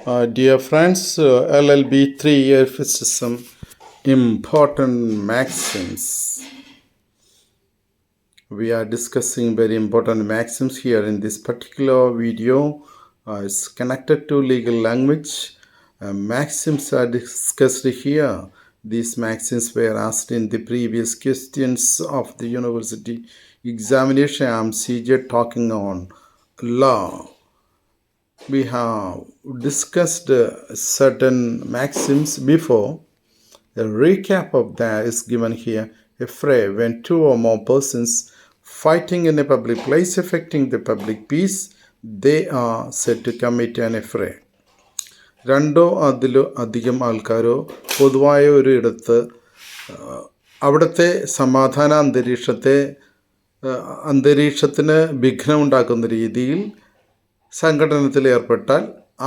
Dear friends, LLB 3-year physicism important maxims. We are discussing very important maxims here in this particular video. It's connected to legal language. Maxims are discussed here. These maxims were asked in the previous questions of the university examination. I'm CJ talking on law. We have discussed certain maxims before. A recap of that is given here. A fray when two or more persons fighting in a public place affecting the public peace, they are said to commit an affray. രണ്ടോ അതിലോ അധികം ആൾക്കാരോ പൊതുവായ ഒരു ഇടത്ത് അവിടുത്തെ സമാധാന അന്തരീക്ഷത്തിന് വിഘ്നമുണ്ടാക്കുന്ന രീതിയിൽ സംഘടനത്തിൽ ഏർപ്പെട്ടാൽ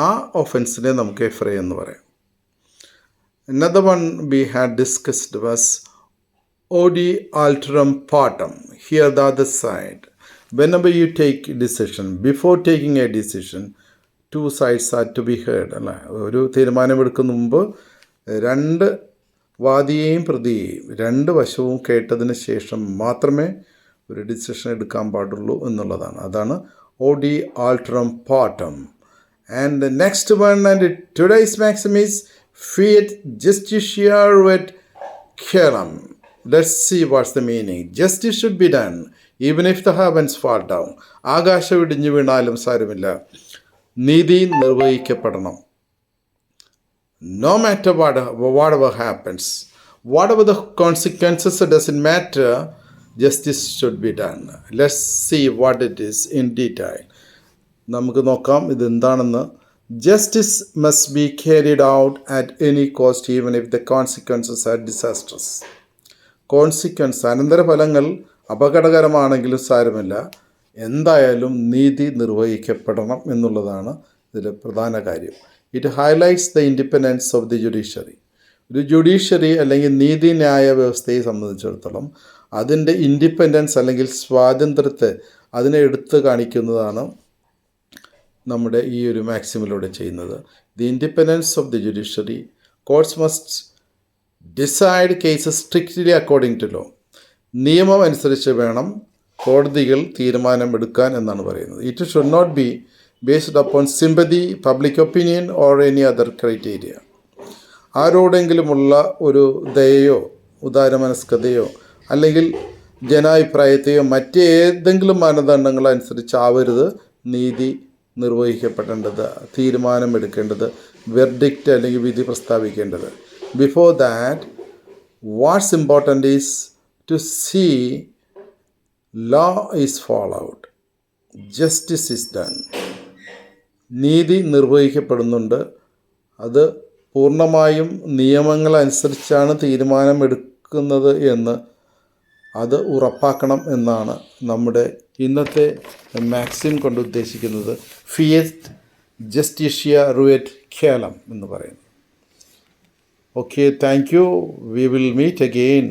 ആ ഒഫൻസിനെ നമുക്ക് എഫ്രേ എന്ന് പറയാം. Another one we had discussed was odi alterum partem. Here the other side. Whenever you take a decision, before taking a decision, two sides are to be heard. അല്ല, ഒരു തീരുമാനമെടുക്കുന്ന മുമ്പ് രണ്ട് വാദിയെയും പ്രതിയെയും രണ്ട് വശവും കേട്ടതിന് ശേഷം മാത്രമേ ഒരു ഡിസിഷൻ എടുക്കാൻ പാടുള്ളൂ എന്നുള്ളതാണ്. അതാണ് odi alterum partem. And the next one, and today's maxim is fiat justitia ruet coelum. Let's see what's the meaning. Justice should be done even if the heavens fall down. ആകാശം ഇടിഞ്ഞു വീണാലും സാരമില്ല, നീതി നിർവഹിക്കപ്പെടണം. No matter whatever happens, whatever the consequences, it doesn't matter. Justice should be done. Let's see what it is in detail. നമുക്ക് നോക്കാം ഇതെന്താണെന്ന്. Justice must be carried out at any cost even if the consequences are disastrous. അനന്തരഫലങ്ങൾ അപകടകരമാണെങ്കിലും സാരമില്ല, എന്തായാലും നീതി നിർവഹിക്കപ്പെടണം എന്നുള്ളതാണ് ഇതിലെ പ്രധാന കാര്യം. It highlights the independence of the judiciary. ഒരു ജുഡീഷ്യറി അല്ലെങ്കിൽ നീതിന്യായ വ്യവസ്ഥയെ സംബന്ധിച്ചിടത്തോളം അതിൻ്റെ ഇൻഡിപെൻഡൻസ് അല്ലെങ്കിൽ സ്വാതന്ത്ര്യത്തെ അതിനെ എടുത്തു കാണിക്കുന്നതാണ് നമ്മുടെ ഈ ഒരു മാക്സിമിലൂടെ ചെയ്യുന്നത്. The independence of the judiciary. Courts must decide cases strictly according to law. നിയമം അനുസരിച്ച് വേണം കോടതികൾ തീരുമാനമെടുക്കാൻ എന്നാണ് പറയുന്നത്. It should not be based upon sympathy, public opinion or any other criteria. ആരോടെങ്കിലുമുള്ള ഒരു ദയയോ ഉദാരമനസ്കതയോ അല്ലെങ്കിൽ ജനാഭിപ്രായത്തെയോ മറ്റേതെങ്കിലും മാനദണ്ഡങ്ങൾ അനുസരിച്ചാവരുത് നീതി നിർവഹിക്കപ്പെടേണ്ടത്, തീരുമാനമെടുക്കേണ്ടത്, വെർഡിക്റ്റ് അല്ലെങ്കിൽ വിധി പ്രസ്താവിക്കേണ്ടത്. Before that what's important is to see law is follow out, justice is done. നീതി നിർവഹിക്കപ്പെടുന്നുണ്ട്, അത് പൂർണ്ണമായും നിയമങ്ങളനുസരിച്ചാണ് തീരുമാനമെടുക്കുന്നത് എന്ന് അത് ഉറപ്പാക്കണം എന്നാണ് നമ്മുടെ ഇന്നത്തെ മാക്സിം കൊണ്ട് ഉദ്ദേശിക്കുന്നത്. ഫിയറ്റ് ജസ്റ്റിഷ്യ റുവറ്റ് കോലം എന്ന് പറയുന്നത്. Okay, thank you. We will meet again.